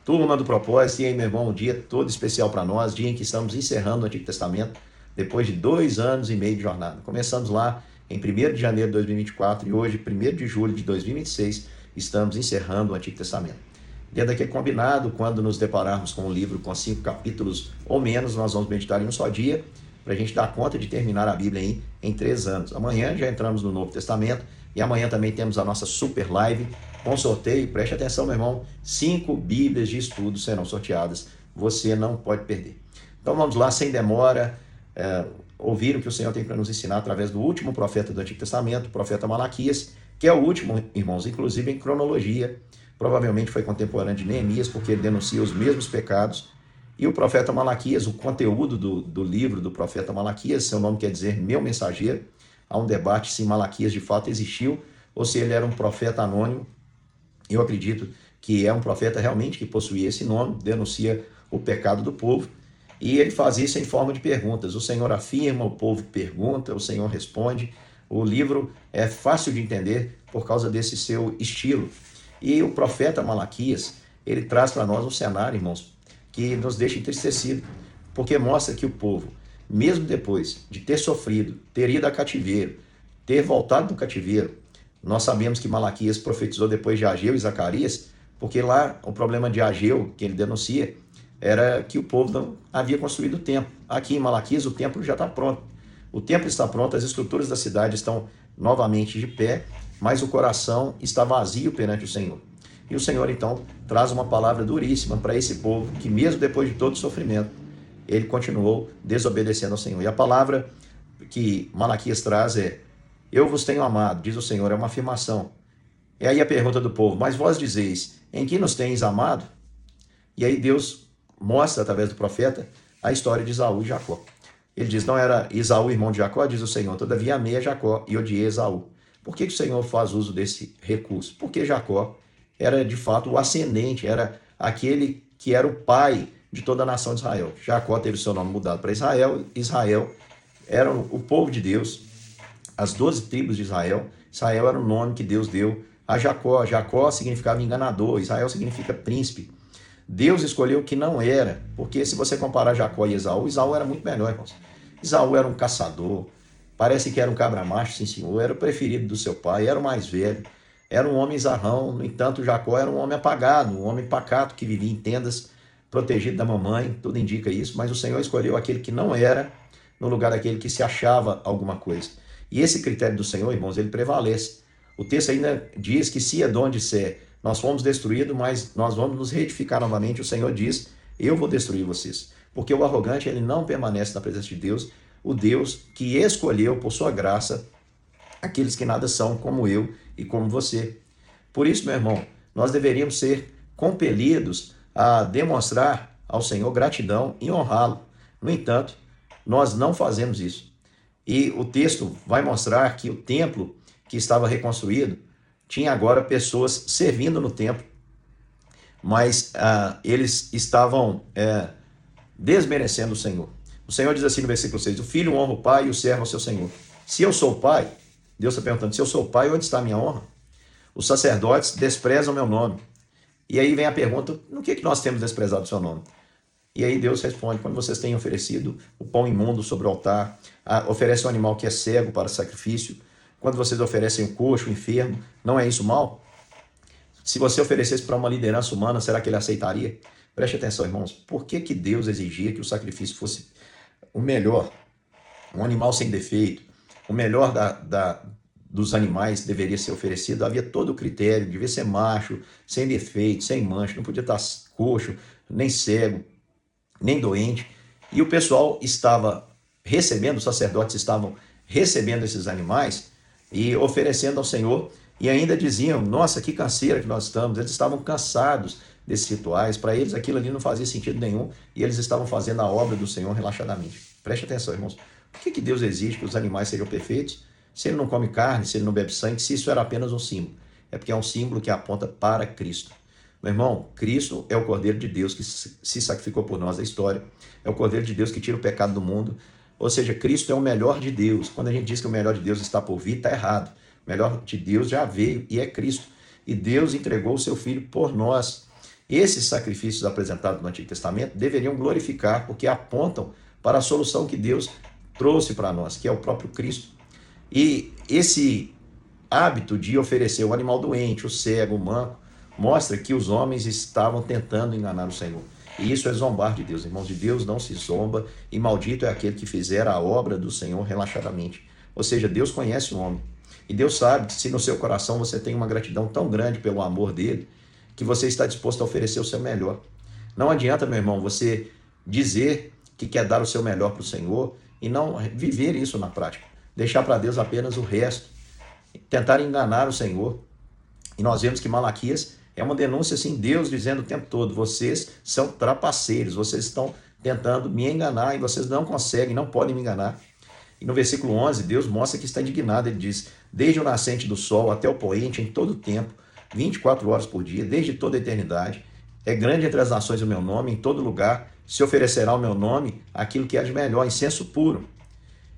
Turma do Propósito, e aí, meu irmão, um dia todo especial para nós, dia em que estamos encerrando o Antigo Testamento, depois de 2 anos e meio de jornada. Começamos lá em 1º de janeiro de 2024 e hoje, 1º de julho de 2026, estamos encerrando o Antigo Testamento. Dia daqui é combinado, quando nos depararmos com um livro com 5 capítulos ou menos, nós vamos meditar em um só dia, para a gente dar conta de terminar a Bíblia em 3 anos. Amanhã já entramos no Novo Testamento e amanhã também temos a nossa super live com sorteio. Preste atenção, meu irmão, 5 Bíblias de estudo serão sorteadas, você não pode perder. Então vamos lá, sem demora, ouvir o que o Senhor tem para nos ensinar através do último profeta do Antigo Testamento, o profeta Malaquias, que é o último, irmãos, inclusive em cronologia, provavelmente foi contemporâneo de Neemias, porque ele denuncia os mesmos pecados. E o profeta Malaquias, o conteúdo do livro do profeta Malaquias, seu nome quer dizer meu mensageiro. Há um debate se Malaquias de fato existiu ou se ele era um profeta anônimo. Eu acredito que é um profeta realmente que possuía esse nome, denuncia o pecado do povo, e ele faz isso em forma de perguntas. O Senhor afirma, o povo pergunta, o Senhor responde. O livro é fácil de entender por causa desse seu estilo. E o profeta Malaquias, ele traz para nós um cenário, irmãos, que nos deixa entristecido, porque mostra que o povo, mesmo depois de ter sofrido, ter ido a cativeiro, ter voltado do cativeiro, nós sabemos que Malaquias profetizou depois de Ageu e Zacarias, porque lá o problema de Ageu, que ele denuncia, era que o povo não havia construído o templo. Aqui em Malaquias o templo já está pronto. O templo está pronto, as estruturas da cidade estão novamente de pé, mas o coração está vazio perante o Senhor. E o Senhor, então, traz uma palavra duríssima para esse povo, que mesmo depois de todo o sofrimento, ele continuou desobedecendo ao Senhor. E a palavra que Malaquias traz é: eu vos tenho amado, diz o Senhor, é uma afirmação. E aí a pergunta do povo: mas vós dizeis, em que nos tens amado? E aí Deus mostra, através do profeta, a história de Esaú e Jacó. Ele diz: não era Esaú irmão de Jacó? Diz o Senhor: todavia amei a Jacó e odiei Esaú. Por que o Senhor faz uso desse recurso? Porque Jacó era de fato o ascendente, era aquele que era o pai de toda a nação de Israel. Jacó teve seu nome mudado para Israel. Israel era o povo de Deus, as 12 tribos de Israel. Israel era o nome que Deus deu a Jacó. Jacó significava enganador, Israel significa príncipe. Deus escolheu o que não era, porque se você comparar Jacó e Esaú, Esaú era muito melhor, irmãos. Esaú era um caçador, parece que era um cabra macho, sim senhor, era o preferido do seu pai, era o mais velho, era um homem zarrão. No entanto, Jacó era um homem apagado, um homem pacato que vivia em tendas, protegido da mamãe, tudo indica isso, mas o Senhor escolheu aquele que não era, no lugar daquele que se achava alguma coisa. E esse critério do Senhor, irmãos, ele prevalece. O texto ainda diz que se Edom disser, nós fomos destruídos, mas nós vamos nos reedificar novamente, o Senhor diz, eu vou destruir vocês. Porque o arrogante, ele não permanece na presença de Deus, o Deus que escolheu, por sua graça, aqueles que nada são, como eu e como você. Por isso, meu irmão, nós deveríamos ser compelidos a demonstrar ao Senhor gratidão e honrá-lo. No entanto, nós não fazemos isso. E o texto vai mostrar que o templo que estava reconstruído tinha agora pessoas servindo no templo, mas eles estavam desmerecendo o Senhor. O Senhor diz assim no versículo 6, o filho honra o pai e o servo ao seu senhor. Se eu sou o pai, Deus está perguntando, se eu sou o pai, onde está a minha honra? Os sacerdotes desprezam o meu nome. E aí vem a pergunta, no que nós temos desprezado o seu nome? E aí Deus responde, quando vocês têm oferecido o pão imundo sobre o altar, oferecem um animal que é cego para sacrifício, quando vocês oferecem o coxo, o enfermo, não é isso mal? Se você oferecesse para uma liderança humana, será que ele aceitaria? Preste atenção, irmãos, por que Deus exigia que o sacrifício fosse o melhor, um animal sem defeito, o melhor dos animais deveria ser oferecido? Havia todo o critério, devia ser macho, sem defeito, sem mancha, não podia estar coxo, nem cego, nem doente. E o pessoal estava recebendo, os sacerdotes estavam recebendo esses animais e oferecendo ao Senhor, e ainda diziam, nossa, que canseira que nós estamos. Eles estavam cansados desses rituais, para eles aquilo ali não fazia sentido nenhum, e eles estavam fazendo a obra do Senhor relaxadamente. Preste atenção, irmãos, por que Deus exige que os animais sejam perfeitos? Se ele não come carne, se ele não bebe sangue, se isso era apenas um símbolo. É porque é um símbolo que aponta para Cristo. Meu irmão, Cristo é o Cordeiro de Deus que se sacrificou por nós da história, é o Cordeiro de Deus que tira o pecado do mundo, ou seja, Cristo é o melhor de Deus. Quando a gente diz que o melhor de Deus está por vir, está errado. O melhor de Deus já veio e é Cristo. E Deus entregou o seu Filho por nós. Esses sacrifícios apresentados no Antigo Testamento deveriam glorificar, porque apontam para a solução que Deus trouxe para nós, que é o próprio Cristo. E esse hábito de oferecer o animal doente, o cego, o manco, mostra que os homens estavam tentando enganar o Senhor. E isso é zombar de Deus. Irmãos, de Deus não se zomba, e maldito é aquele que fizer a obra do Senhor relaxadamente. Ou seja, Deus conhece o homem. E Deus sabe que se no seu coração você tem uma gratidão tão grande pelo amor dele, que você está disposto a oferecer o seu melhor. Não adianta, meu irmão, você dizer que quer dar o seu melhor para o Senhor e não viver isso na prática. Deixar para Deus apenas o resto. Tentar enganar o Senhor. E nós vemos que Malaquias é uma denúncia, assim, Deus dizendo o tempo todo, vocês são trapaceiros, vocês estão tentando me enganar e vocês não conseguem, não podem me enganar. E no versículo 11, Deus mostra que está indignado, ele diz, desde o nascente do sol até o poente, em todo o tempo, 24 horas por dia, desde toda a eternidade, é grande entre as nações o meu nome, em todo lugar se oferecerá o meu nome aquilo que é de melhor, incenso puro.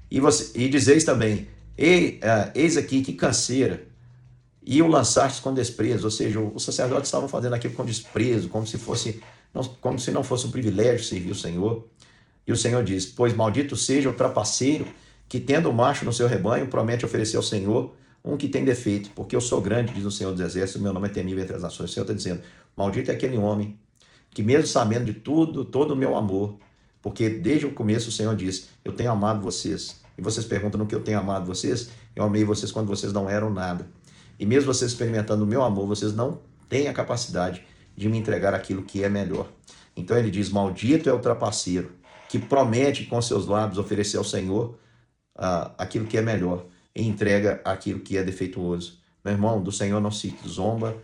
E dizeis também, eis aqui que canseira, e o lançastes com desprezo, ou seja, os sacerdotes estavam fazendo aquilo com desprezo, como se não fosse um privilégio servir o Senhor. E o Senhor diz, pois maldito seja o trapaceiro que, tendo o macho no seu rebanho, promete oferecer ao Senhor um que tem defeito, porque eu sou grande, diz o Senhor dos Exércitos, meu nome é temível entre as nações. O Senhor está dizendo, maldito é aquele homem que, mesmo sabendo de tudo, todo o meu amor, porque desde o começo o Senhor diz, eu tenho amado vocês. E vocês perguntam no que eu tenho amado vocês? Eu amei vocês quando vocês não eram nada. E mesmo vocês experimentando o meu amor, vocês não têm a capacidade de me entregar aquilo que é melhor. Então ele diz, maldito é o trapaceiro, que promete com seus lábios oferecer ao Senhor aquilo que é melhor e entrega aquilo que é defeituoso. Meu irmão, do Senhor não se zomba,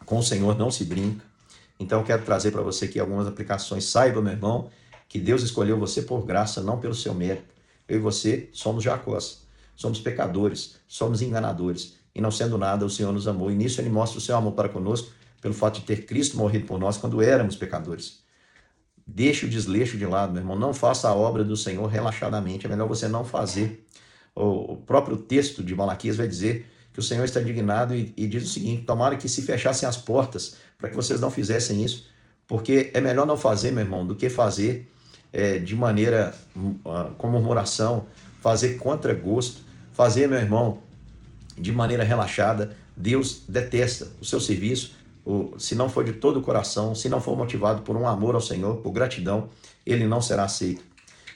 com o Senhor não se brinca. Então eu quero trazer para você aqui algumas aplicações. Saiba, meu irmão, que Deus escolheu você por graça, não pelo seu mérito. Eu e você somos Jacós, somos pecadores, somos enganadores. E não sendo nada, o Senhor nos amou. E nisso ele mostra o seu amor para conosco, pelo fato de ter Cristo morrido por nós quando éramos pecadores. Deixe o desleixo de lado, meu irmão. Não faça a obra do Senhor relaxadamente. É melhor você não fazer. O próprio texto de Malaquias vai dizer que o Senhor está indignado e diz o seguinte, tomara que se fechassem as portas para que vocês não fizessem isso, porque é melhor não fazer, meu irmão, do que fazer de maneira com murmuração, fazer contra gosto, fazer, meu irmão, de maneira relaxada. Deus detesta o seu serviço, se não for de todo o coração, se não for motivado por um amor ao Senhor, por gratidão, ele não será aceito.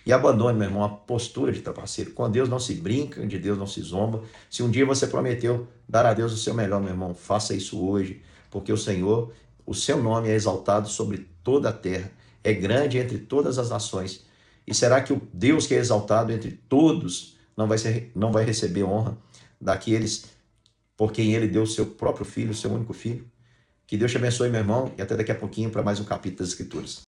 E abandone, meu irmão, a postura de trapaceiro. Com Deus não se brinca, de Deus não se zomba. Se um dia você prometeu dar a Deus o seu melhor, meu irmão, faça isso hoje, porque o Senhor, o seu nome é exaltado sobre toda a terra, é grande entre todas as nações. E será que o Deus que é exaltado entre todos não vai receber honra daqueles por quem ele deu o seu próprio filho, o seu único filho? Que Deus te abençoe, meu irmão, e até daqui a pouquinho para mais um capítulo das Escrituras.